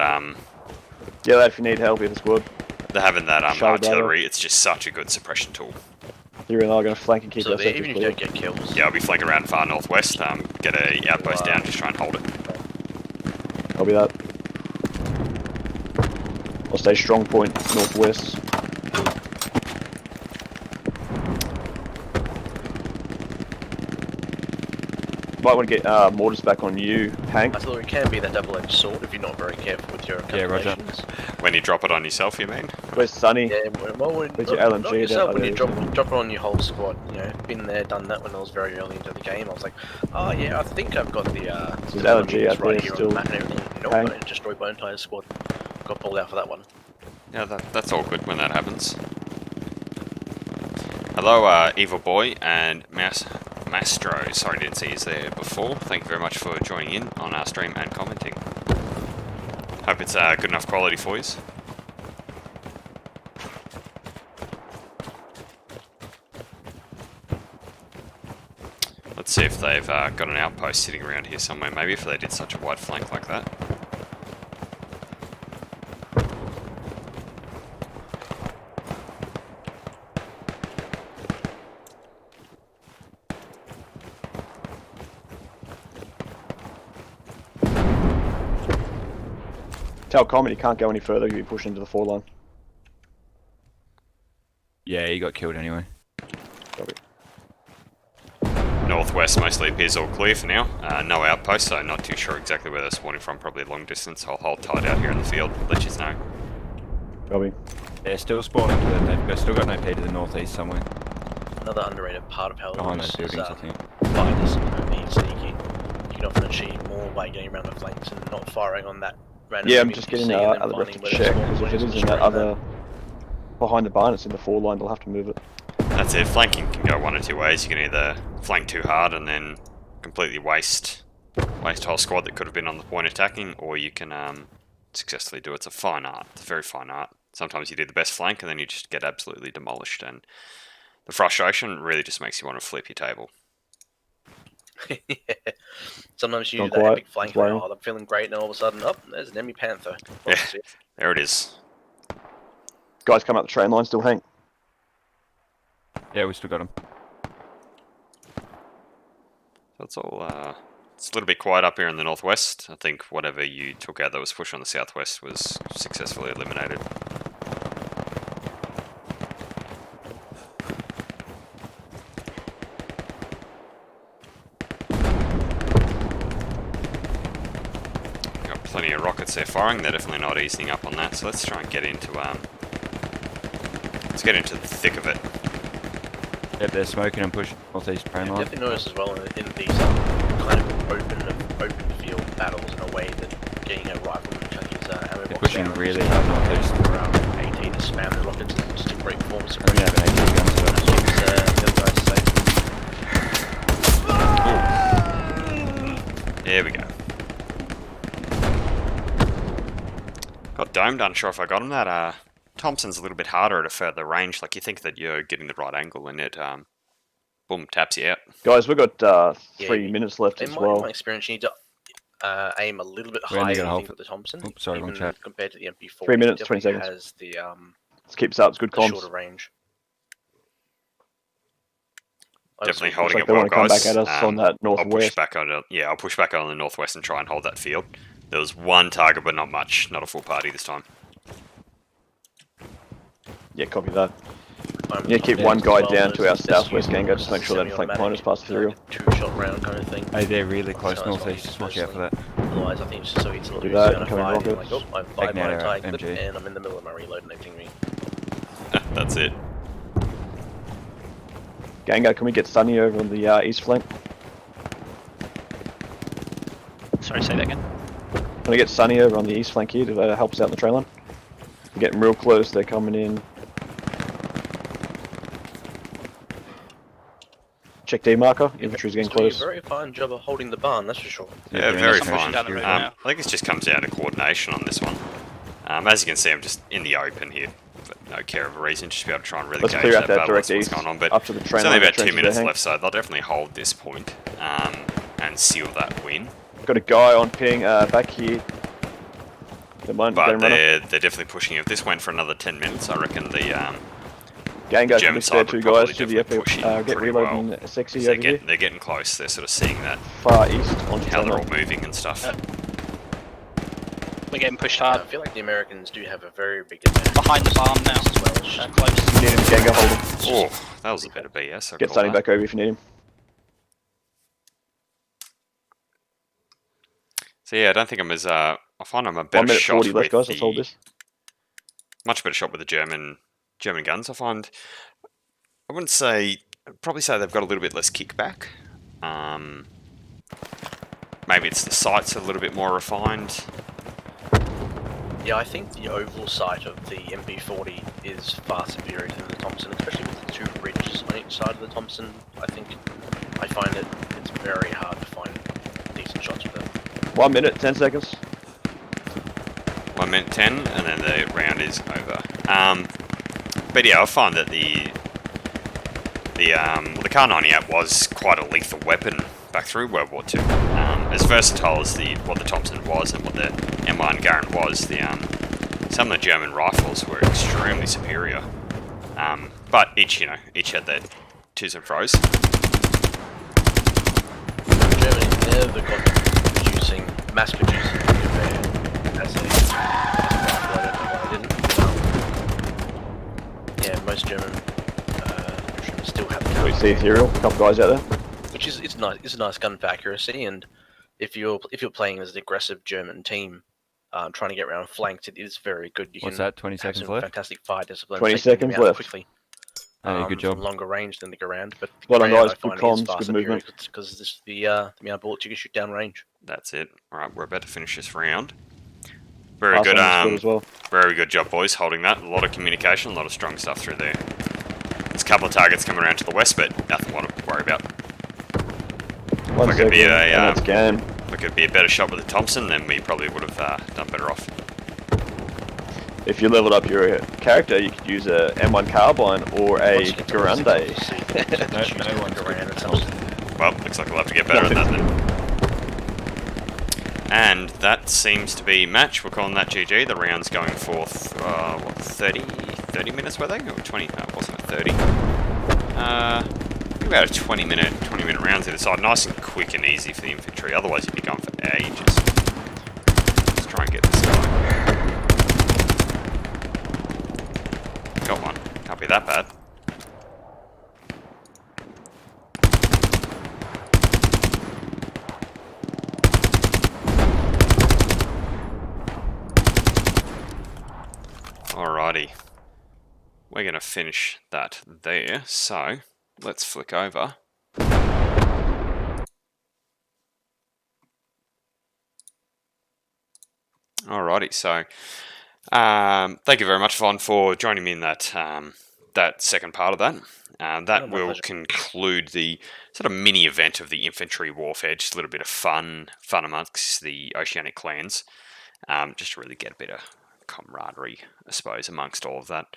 Yeah, lad, if you need help, with the squad. having that Shall we go? artillery, it's just such a good suppression tool. Ethereal and I are going to flank and keep So our sectors even if you clear. don't get kills, Yeah, I'll be flanking around far northwest, get a outpost Wow. down, just try and hold it. Copy that. I'll stay strong point northwest. Might want to get mortars back on you, Hank. artillery can be that double-edged sword if you're not very careful with your Yeah, roger. calculations. When you drop it on yourself, you mean? Where's Sunny? Yeah, well, when, With not, your LMG not there, yourself, I when you do. drop it on your whole squad, been there, done that when I was very early into the game. I was like, oh yeah, I think I've got the There's standalone LMG units out right there here on still. the map and everything. Nope, Hang. I destroyed my entire squad. Got pulled out for that one. Yeah, that's all good when that happens. Hello, Evil Boy and Mastro. Sorry, didn't see you there before. Thank you very much for joining in on our stream and commenting. Hope it's good enough quality for you. Let's see if they've got an outpost sitting around here somewhere, maybe, if they did such a wide flank like that. Tell Comet he can't go any further, you'll be pushed into the 4 line. Yeah, he got killed anyway. Copy. Northwest mostly appears all clear for now. No outposts, so not too sure exactly where they're spawning from, probably long distance. I'll hold tight out here in the field, let you know. Copy. They're still spawning they've still got no P to the northeast somewhere. Another underrated part of Hell Behind Loose those is buildings, I think. fighters and sneaking. You can often achieve more by getting around the flanks and not firing on that random Yeah, I'm enemy just you getting see and then other ref finding to where they check, spawn because if points it and is in that destroying other... Behind the barn, it's in the 4 line, they'll have to move it. That's it. Flanking can go one or two ways. You can either flank too hard and then completely waste a whole squad that could have been on the point attacking, or you can successfully do it. It's a fine art. It's a very fine art. Sometimes you do the best flank and then you just get absolutely demolished, and the frustration really just makes you want to flip your table. Yeah. Sometimes you Gone do that quiet, epic flank, it's and worrying. I'm feeling great, and all of a sudden, oh, there's an enemy panther. Yeah. There it is. Guys come up the train line still, Hank. Yeah, we still got him. So it's all it's a little bit quiet up here in the northwest. I think whatever you took out that was pushed on the southwest was successfully eliminated. Got plenty of rockets there firing. They're definitely not easing up on that. So let's try and get into let's get into the thick of it. Yep, they're smoking and pushing northeast train I've line. definitely noticed as well in these kind of open field battles in a way that getting a rifleman chucking his ammo They're box pushing down really just hard northeast. around AT to spam the rockets is just a great performance. We have an AT gun to That's what the other guys say. There we go. domed, unsure if I got him. That Thompson's a little bit harder at a further range. Like you think that you're getting the right angle and it boom, taps you out. Guys, we've got Yeah, 3 minutes left In as my, well. experience, you need to aim a little bit We only higher got a than you whole think with the Thompson. Oops, sorry, wrong even chat. compared to the MP4. 3 minutes, it 20 definitely seconds. has the Let's keep this up. It's good comms. shorter range. Definitely Honestly, holding like it they well, want to come guys. back at us on that I'll push northwest. back on it. Yeah, I'll push back on the northwest and try and hold that field. There was one target, but not much. Not a full party this time. Yeah, copy that. I'm Yeah, keep on one as guy well. down to our There's southwest using gang. Just make sure they flank semi-automatic, miners past Ethereal. like a 2-shot round kind of thing. Hey, they're really close So that's what I northeast. use Just watch out for that. Otherwise, I think it's just so easy to Copy lose. that, Kind of incoming fighting, rockets. like, oh, I've fired Taking out my our entire clip, MG. and I'm in the middle of my reload and they ping me. That's it. Gango, can we get Sunny over on the east flank? Sorry, say that again. Can we get Sunny over on the east flank here to help us out in the train line? We're getting real close. They're coming in. Check D marker. Infantry's getting Doing a close. very fine job of holding the barn, that's for sure. Yeah, they're in very the Someone fine. down the road I now. think it just comes down to coordination on this one. As you can see, I'm just in the open here for no care of a reason, just to be able to try and really Let's gauge clear out that battle, direct what's east going on. But up to the train it's only line. about 2 trenches minutes there, left, so they'll definitely hold this point, and seal that win. Got a guy on ping back here. The one, But game runner. they're definitely pushing. If this went for another 10 minutes, I reckon the Gango, can German we spare side 2 would probably guys to the definitely push in get pretty reloading well. sexy they're over here? getting close. They're sort of seeing that Far east onto how they're train all line. moving and stuff. We're getting pushed I hard. feel like the Americans do have a very big advantage. Behind the barn now. As well. It's just Close. Need him, Gango, hold him. Oh, that was a bit of BS. I'll Get call Sunny that. back over if you need him. So yeah, I don't think I'm as I find I'm a 1 better minute shot 40 left, with guys. Let's hold the this. much better shot with the German guns. I find I wouldn't say I'd probably say they've got a little bit less kickback. Maybe it's the sights a little bit more refined. Yeah, I think the oval sight of the MP40 is far superior to the Thompson, especially with the 2 ridges on each side of the Thompson. I find it's very hard to find decent shots with it. 1 minute, 10 seconds. 1 minute 10, and then the round is over. But yeah, I find that the Kar 98 was quite a lethal weapon back through World War II. As versatile as what the Thompson was and what the M1 Garand was, some of the German rifles were extremely superior. But each had their twos and fro's. Germany never got producing, mass producing nuclear as a I don't know why they didn't. Yeah, most German countries still have the We see Ethereal, a couple guys out there. which is it's nice. It's a nice gun for accuracy, and if you're playing as an aggressive German team, trying to get around flanked, it is very good. You What's can that? 20 have seconds some left? fantastic fire discipline. 20 taking them seconds out left. quickly. Hey, good job. From longer range than the Garand, but the Well done, Garand, guys. I Good find, is comms, far good superior movement. because this the amount of bullets you can shoot down range. That's it. All right, we're about to finish this round. Very Pass good. on this field as well. Very good job, boys, holding that. A lot of communication, a lot of strong stuff through there. There's a couple of targets coming around to the west, but nothing to worry about. 1 If I could second, be and that's game. if I could be a better shot with the Thompson, then we probably would have done better off. If you leveled up your character, you could use a M1 carbine or a Once you get to Garande. level 6, you'll see that No, choose no the one's good Garand for and Thompson. Thompson. Well, looks like we'll have to get better at that then. And that seems to be match. We're calling that GG. The round's going for 30 minutes, were they? Or 20? No, it wasn't 30. About a 20 minute rounds either side. Nice and quick and easy for the infantry. Otherwise, you'd be going for ages. Let's try and get this going. Got one. Can't be that bad. Alrighty. We're going to finish that there. So, let's flick over. Alrighty, so thank you very much, Von, for joining me in that that second part of that. That my will pleasure. conclude the sort of mini event of the Infantry Warfare, just a little bit of fun amongst the Oceanic clans, just to really get a bit of camaraderie, I suppose, amongst all of that.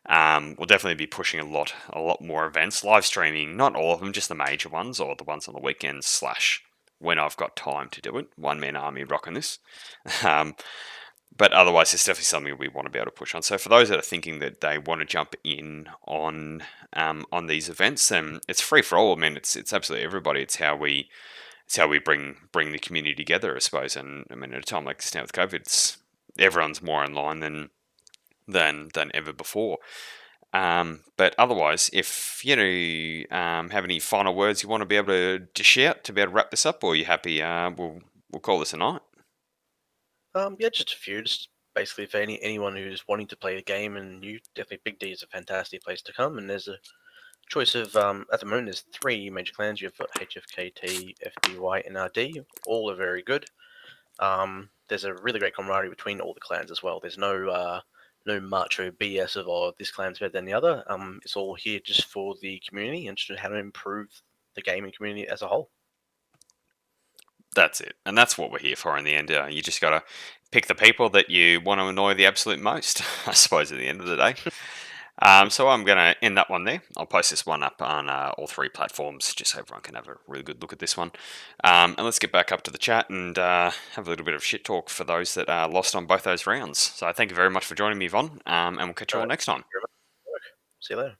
We'll definitely be pushing a lot more events, live streaming, not all of them, just the major ones or the ones on the weekends / when I've got time to do it. One man army rocking this. But otherwise, it's definitely something we want to be able to push on. So for those that are thinking that they want to jump in on these events, then it's free for all. I mean, it's absolutely everybody. It's how we bring the community together, I suppose. And I mean, at a time like this now with COVID, everyone's more online than ever before. But otherwise, if you have any final words you want to be able to dish out to be able to wrap this up, or are you happy? We'll call this a night. Yeah, just a few. Just basically for anyone who's wanting to play the game, and you definitely BigD is a fantastic place to come. And there's a choice of at the moment there's 3 major clans. You've got HFKT, FDY, and RD. All are very good. There's a really great camaraderie between all the clans as well. There's no macho BS of this clan's better than the other. It's all here just for the community and just how to improve the gaming community as a whole. That's it, and that's what we're here for in the end. You just got to pick the people that you want to annoy the absolute most, I suppose, at the end of the day. So I'm going to end that one there. I'll post this one up on all 3 platforms, just so everyone can have a really good look at this one. And let's get back up to the chat and have a little bit of shit talk for those that lost on both those rounds. So thank you very much for joining me, Yvonne, and we'll catch you all next time. See you later.